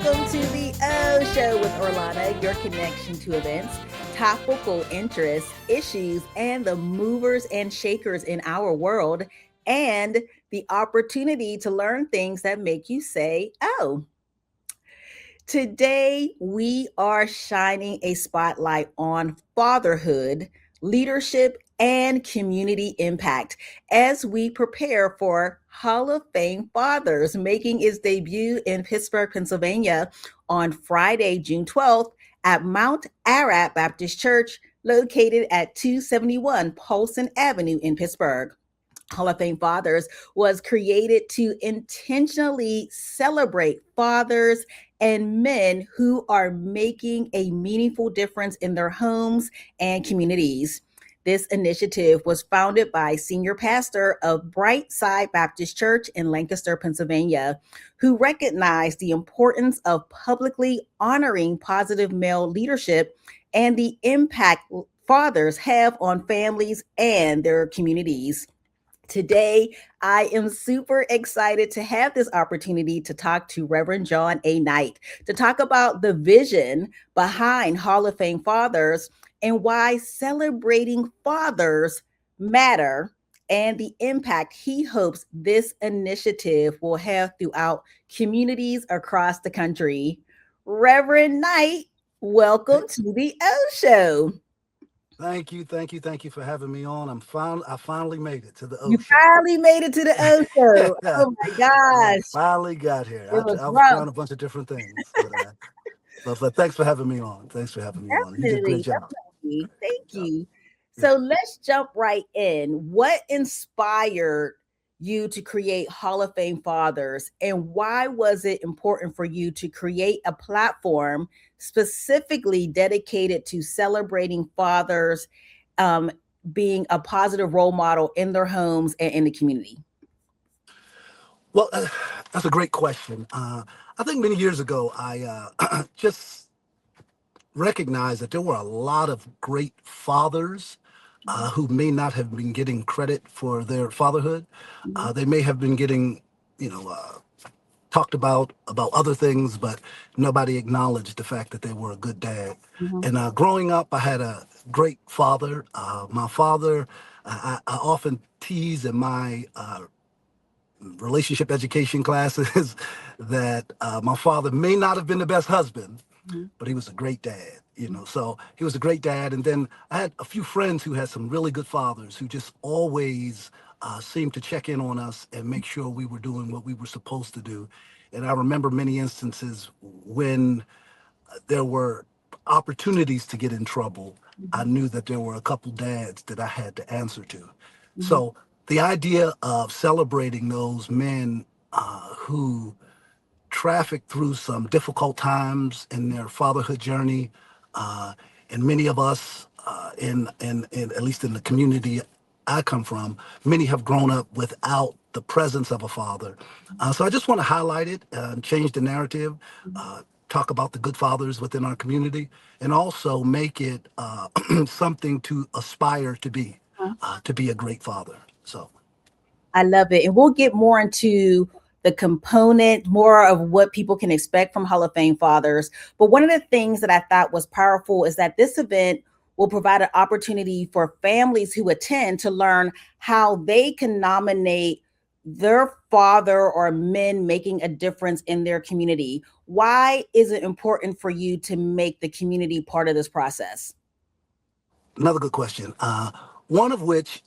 welcome to the O Show with Orlana, your connection to events, topical interests, issues, and the movers and shakers in our world, and the opportunity to learn things that make you say, oh. Today, we are shining a spotlight on fatherhood, leadership, and community impact as we prepare for Hall of Fame Fathers making its debut in Pittsburgh, Pennsylvania on Friday, June 12th at Mount Ararat Baptist Church, located at 271 Polson Avenue in Pittsburgh. Hall of Fame Fathers was created to intentionally celebrate fathers and men who are making a meaningful difference in their homes and communities. This initiative was founded by senior pastor of Brightside Baptist Church in Lancaster, Pennsylvania, who recognized the importance of publicly honoring positive male leadership and the impact fathers have on families and their communities. Today, I am super excited to have this opportunity to talk to Reverend John Knight to talk about the vision behind Hall of Fame Fathers and why celebrating fathers matter and the impact he hopes this initiative will have throughout communities across the country. Reverend Knight, welcome to the O Show. Thank you for having me on. I finally made it to the O You show. finally made it to the O Show. Oh my I gosh. finally got here. It was I was rough. trying a bunch of different things, but thanks for having me on. Thanks for having me on. You did a great Definitely, job. definitely. Thank Yeah, you. yeah. So let's jump right in. What inspired you to create Hall of Fame Fathers, and why was it important for you to create a platform specifically dedicated to celebrating fathers um, being a positive role model in their homes and in the community? Well, that's a great question. I think many years ago, I just recognized that there were a lot of great fathers who may not have been getting credit for their fatherhood. Mhm, They may have been getting, you know, talked about other things, but nobody acknowledged the fact that they were a good dad. mhm, And growing up, I had a great father. My father, I often tease in my relationship education classes that my father may not have been the best husband, mhm, but he was a great dad. mhm, So he was a great dad. And then I had a few friends who had some really good fathers who just always seemed to check in on us and make sure we were doing what we were supposed to do. And I remember many instances when there were opportunities to get in trouble. I mhm, knew that there were a couple dads that I had to answer to. mhm, So the idea of celebrating those men who trafficked through some difficult times in their fatherhood journey, uh, and many of us, in at least in the community I come from, many have grown up without the presence of a father. So I just want to highlight it, change the narrative, mhm. talk about the good fathers within our community, and also make it something to aspire to be a great father. So. I love it. And we'll get more into the component, more of what people can expect from Hall of Fame fathers. But one of the things that I thought was powerful is that this event will provide an opportunity for families who attend to learn how they can nominate their father or men making a difference in their community. Why is it important for you to make the community part of this process? Another good question. One of which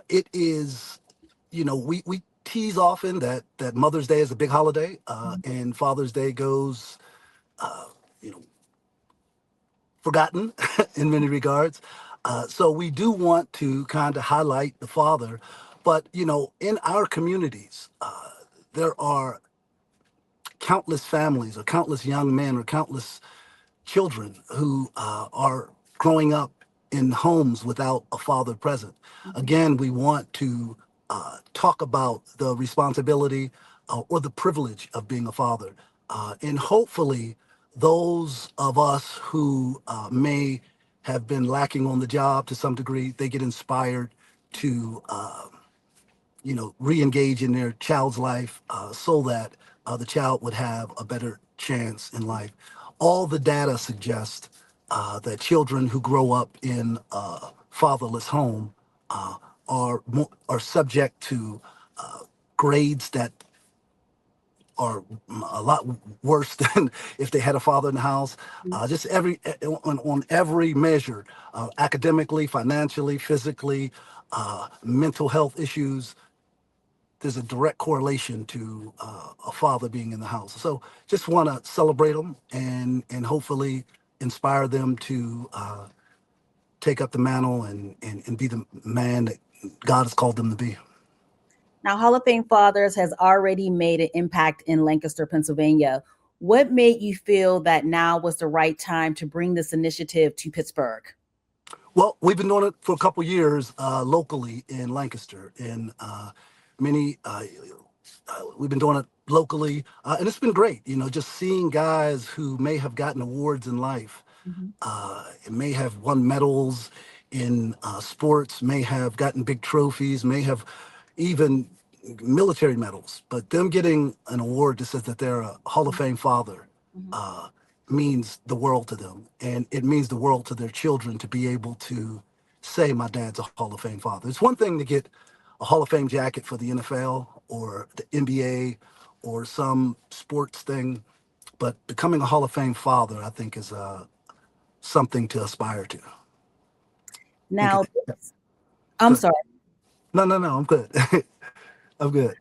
it is, we tease often that Mother's Day is a big holiday, and Father's Day goes, you know, forgotten in many regards. So we do want to kind of highlight the father, but in our communities, there are countless families or countless young men or countless children who are growing up in homes without a father present. Mhm, Again, we want to talk about the responsibility or the privilege of being a father. And hopefully, those of us who may have been lacking on the job to some degree, they get inspired to re-engage in their child's life so that the child would have a better chance in life. All the data suggests that children who grow up in a fatherless home uh, are subject to grades that are a lot worse than if they had a father in the house. Just on every measure, academically, financially, physically, mental health issues. There's a direct correlation to a father being in the house. So just want to celebrate them and hopefully inspire them to take up the mantle and be the man that God has called them to be. Now, Hall of Fame Fathers has already made an impact in Lancaster, Pennsylvania. What made you feel that now was the right time to bring this initiative to Pittsburgh? Well, we've been doing it for a couple years locally in Lancaster, and many we've been doing it locally, and it's been great. You know, just seeing guys who may have gotten awards in life, Mhm. may have won medals in sports, may have gotten big trophies, may have even military medals, but them getting an award that says that they're a Hall of Fame father Mhm. uh, means the world to them. And it means the world to their children to be able to say, my dad's a Hall of Fame father. It's one thing to get a Hall of Fame jacket for the NFL or the NBA or some sports thing, but becoming a Hall of Fame father, I think, is something to aspire to. Think Now, it, I'm good. sorry. No, no, no, I'm good. I'm good.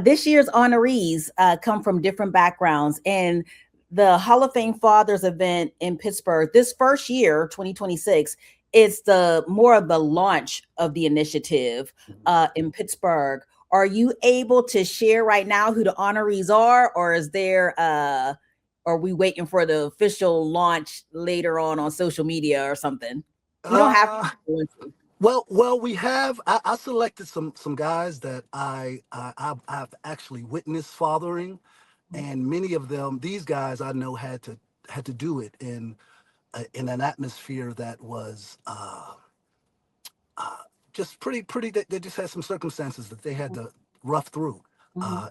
This year's honorees come from different backgrounds, and the Hall of Fame Fathers event in Pittsburgh this first year, 2026, is the more of the launch of the initiative in Pittsburgh. Are you able to share right now who the honorees are, or is there? Are we waiting for the official launch later on social media or something? You don't have Uh, to. well, we have. I selected some guys that I've actually witnessed fathering, and many of them, these guys I know had to do it in an atmosphere that was uh, just pretty. They just had some circumstances that they had to rough through, Mhm.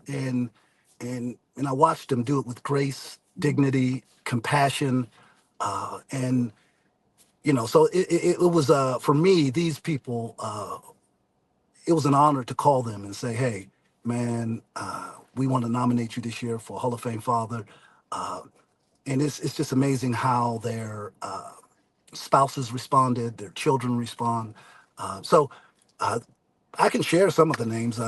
and I watched them do it with grace, dignity, compassion, and so it was for me, these people, it was an honor to call them and say, hey, man, we want to nominate you this year for Hall of Fame Father. Uh, and it's just amazing how their spouses responded, their children respond. So uh, I can share some of the names,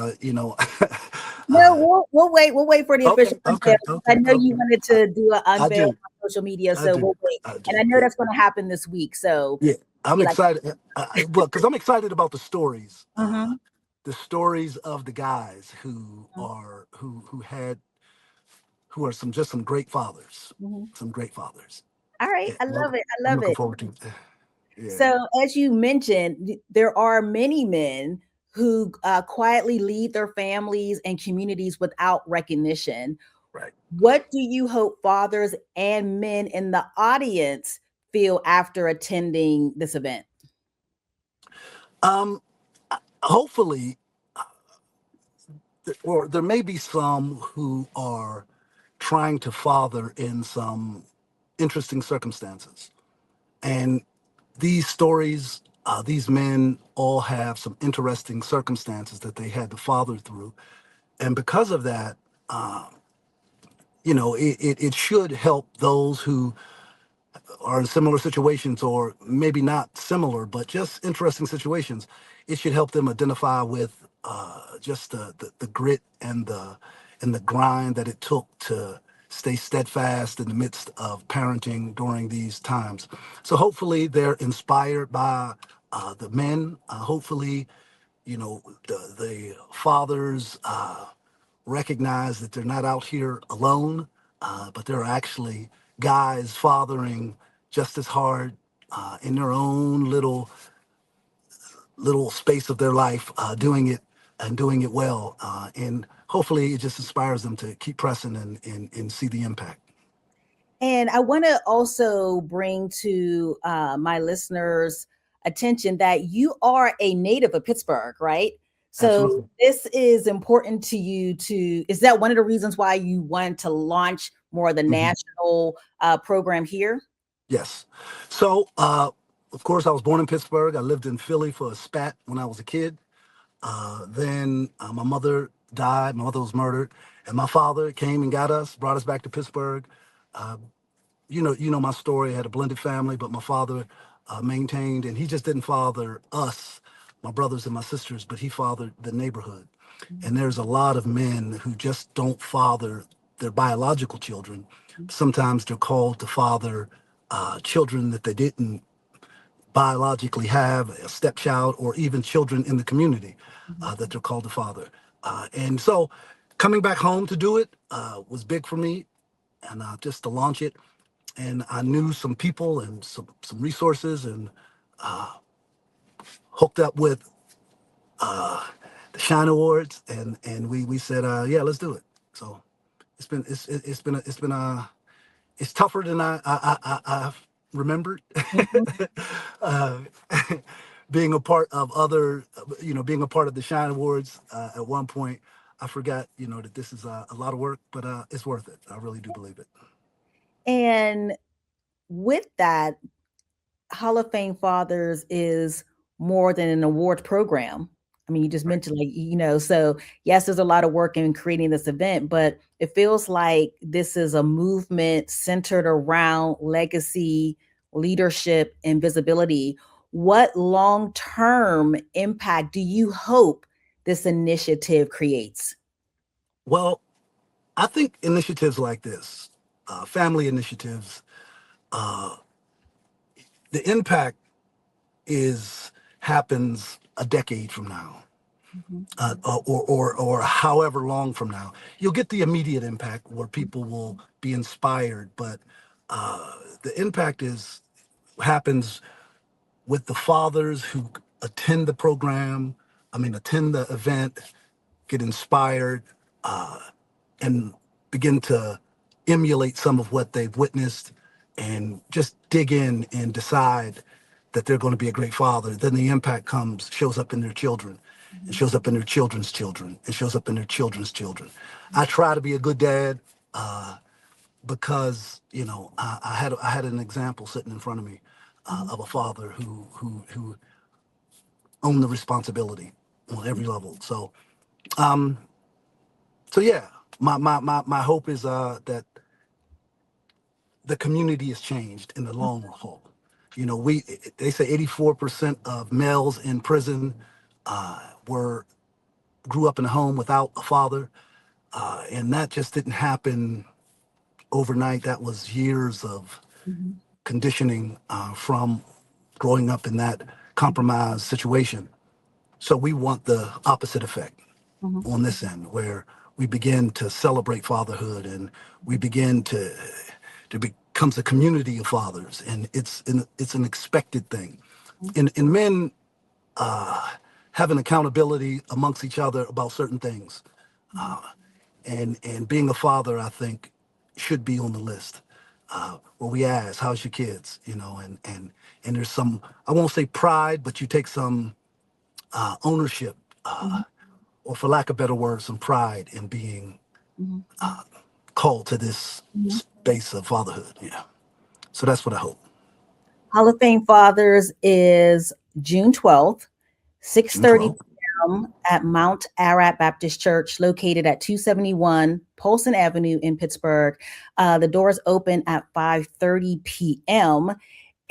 No, uh, we'll wait. We'll wait for the okay, official okay, unveil. I okay, know you okay. wanted I, to do an I unveil do, on social media, I so do, we'll wait. I And I do, know yeah. that's going to happen this week. So Yeah, I'm be like, excited. Well, because I'm excited about mm-hmm, the stories of the guys who are some great fathers, mm-hmm. some great fathers. All right, Yeah, I love it. I I'm love looking it. forward to it. Yeah, So, as you mentioned, there are many men who quietly lead their families and communities without recognition. right. What do you hope fathers and men in the audience feel after attending this event? Um, hopefully, or there may be some who are trying to father in some interesting circumstances, and these stories, these men all have some interesting circumstances that they had to father through. And because of that, it should help those who are in similar situations, or maybe not similar, but just interesting situations. It should help them identify with just the grit and the grind that it took to stay steadfast in the midst of parenting during these times. So hopefully they're inspired by the men. Hopefully, the fathers recognize that they're not out here alone, but there are actually guys fathering just as hard in their own little space of their life, doing it and doing it well. And hopefully, it just inspires them to keep pressing and see the impact. And I want to also bring to my listeners' attention that you are a native of Pittsburgh, right? So Absolutely. this is important to you to, is that one of the reasons why you want to launch more of the Hmm. national program here? Yes. So, of course, I was born in Pittsburgh. I lived in Philly for a spat when I was a kid. Then my mother died. My mother was murdered, and my father came and got us, brought us back to Pittsburgh. Uh, you know my story. I had a blended family, but my father maintained, and he just didn't father us, my brothers and my sisters, but he fathered the neighborhood. And there's a lot of men who just don't father their biological children. Sometimes they're called to father children that they didn't biologically have, a stepchild, or even children in the community that they're called to father. And so coming back home to do it was big for me, and just to launch it. And I knew some people and some resources, and hooked up with the Shine Awards, and we said, yeah, let's do it. So it's tougher than I've remembered. Mhm. uh, being a part of being a part of the Shine Awards at one point, I forgot, that this is a lot of work, but it's worth it. I really do believe it. And with that, Hall of Fame Fathers is more than an award program. I mean, you just Right. mentioned, like, so yes, there's a lot of work in creating this event, but it feels like this is a movement centered around legacy, leadership, and visibility. What long term impact do you hope this initiative creates? Well, I think initiatives like this, family initiatives, uh, the impact is happens a decade from now, Mhm, or however long from now. You'll get the immediate impact where people will be inspired, but the impact is happens with the fathers who attend the program. I mean, attend the event, get inspired, and begin to emulate some of what they've witnessed, and just dig in and decide that they're going to be a great father. Then the impact shows up in their children, and mhm, shows up in their children's children, and shows up in their children's children. I try to be a good dad, because I had an example sitting in front of me mhm, of a father who owned the responsibility on every level. So yeah, my hope is that the community has changed in the long haul. We they say 84% of males in prison were grew up in a home without a father, and that just didn't happen overnight. That was years of mhm, conditioning from growing up in that compromised situation. So we want the opposite effect mhm, on this end, where we begin to celebrate fatherhood, and we begin to becomes a community of fathers, and it's an expected thing. mhm, And men having accountability amongst each other about certain things, mhm, and being a father, I think, should be on the list. Where we ask, "How's your kids?" And there's some, I won't say pride, but you take some ownership, mhm, or for lack of better words, some pride in being mhm, called to this mhm. space of fatherhood. Yeah. So that's what I hope. Hall of Fame Fathers is June 12th, June 6:30 12th. p.m. at Mount Ararat Baptist Church, located at 271 Polson Avenue in Pittsburgh. The doors open at 5:30 p.m.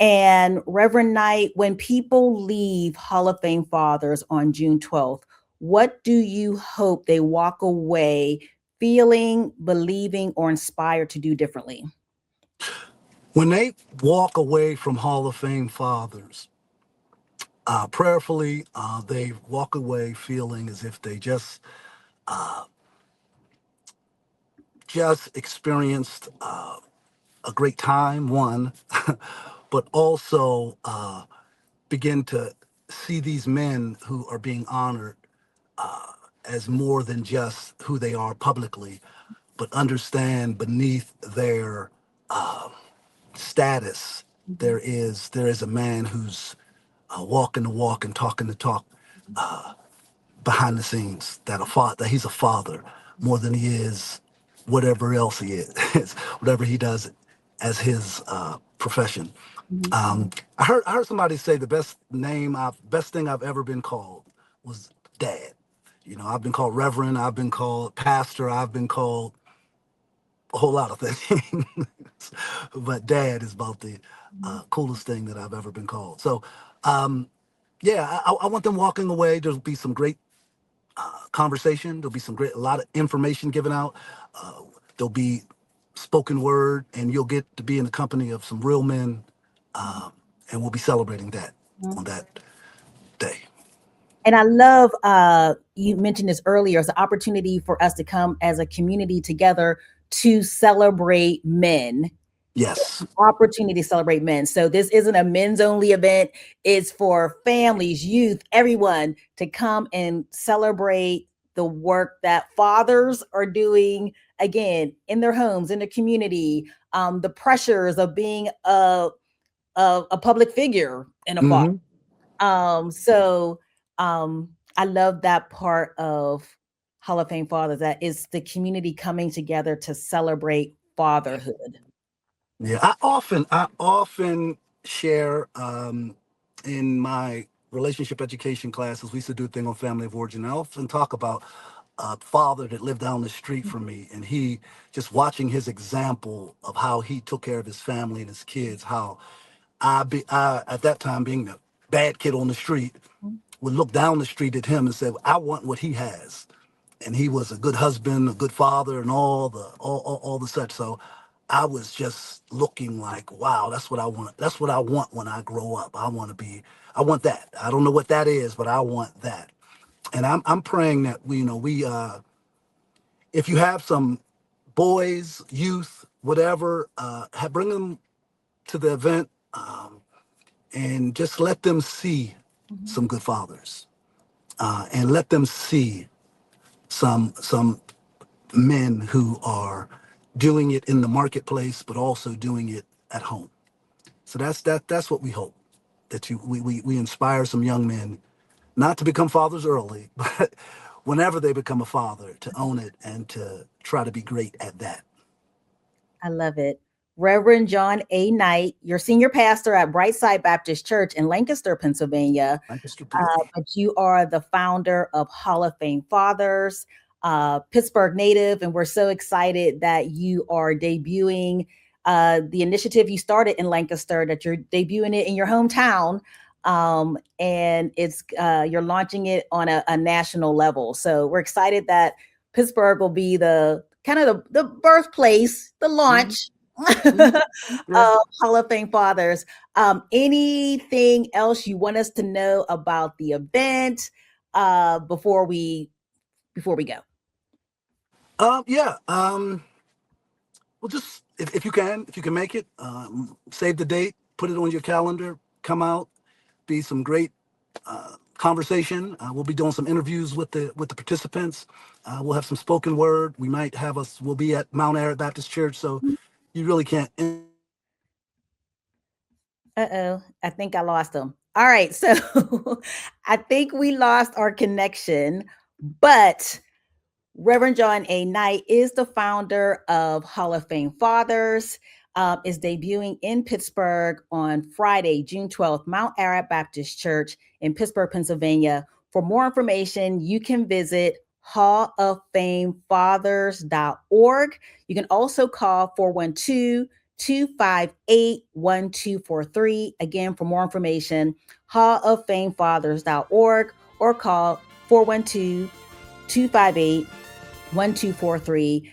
And Reverend Knight, when people leave Hall of Fame Fathers on June 12th, what do you hope they walk away feeling, believing, or inspired to do differently? When they walk away from Hall of Fame fathers, prayerfully, they walk away feeling as if they just experienced a great time, one, but also begin to see these men who are being honored as more than just who they are publicly, but understand beneath their status, Mhm, there is a man who's walking the walk and talking the talk, behind the scenes, that he's a father more than he is whatever else he is, whatever he does as his profession. Mhm. I heard somebody say the best thing I've ever been called was dad. You know, I've been called reverend, I've been called pastor, I've been called a whole lot of things, but dad is about the coolest thing that I've ever been called. So, yeah, I want them walking away. There'll be some great conversation. There'll be a lot of information given out. Uh, there'll be spoken word, and you'll get to be in the company of some real men, and we'll be celebrating that Mhm. on that day. And I love you mentioned this earlier as an opportunity for us to come as a community together to celebrate men. Yes. Opportunity to celebrate men. So this isn't a men's only event. It's for families, youth, everyone to come and celebrate the work that fathers are doing again in their homes, in the community, the pressures of being a public figure and a father. Hmm. So I love that part of Hall of Fame Fathers. That is the community coming together to celebrate fatherhood. Yeah, I often share in my relationship education classes. We used to do a thing on family of origin. I often talk about a father that lived down the street from me, and he just watching his example of how he took care of his family and his kids. How I at that time being the bad kid on the street would look down the street at him and say, "I want what he has." And he was a good husband, a good father, and all the such. So I was just looking like, wow, that's what I want. That's what I want when I grow up. I want that. I don't know what that is, but I want that. And I'm praying that if you have some boys, youth, whatever, bring them to the event, and just let them see Mhm. some good fathers, and let them see some men who are doing it in the marketplace, but also doing it at home. So that's what we hope, that we inspire some young men not to become fathers early, but whenever they become a father, to own it and to try to be great at that. I love it. Reverend John A. Knight, your senior pastor at Brightside Baptist Church in Lancaster, Pennsylvania. Lancaster, PA. But you are the founder of Hall of Fame Fathers, Pittsburgh native, and we're so excited that you are debuting the initiative you started in Lancaster, that you're debuting it in your hometown, and you're launching it on a national level. So we're excited that Pittsburgh will be the kind of the birthplace, the Mhm, launch mhm. Yeah. of Hall of Fame Fathers. Anything else you want us to know about the event before we go? Yeah. Well, just if you can make it, save the date, put it on your calendar, come out, be some great conversation. We'll be doing some interviews with the participants. We'll have some spoken word. We might have us. We'll be at Mount Arad Baptist Church, so you really can't. Uh-oh, I think I lost them. All right, so I think we lost our connection, but Reverend John A. Knight is the founder of Hall of Fame Fathers, is debuting in Pittsburgh on Friday, June 12th, Mount Arad Baptist Church in Pittsburgh, Pennsylvania. For more information, you can visit hallofffamefathers.org. You can also call 412-258-1243. Again, for more information, hallofffamefathers.org, or call 412 258 1243.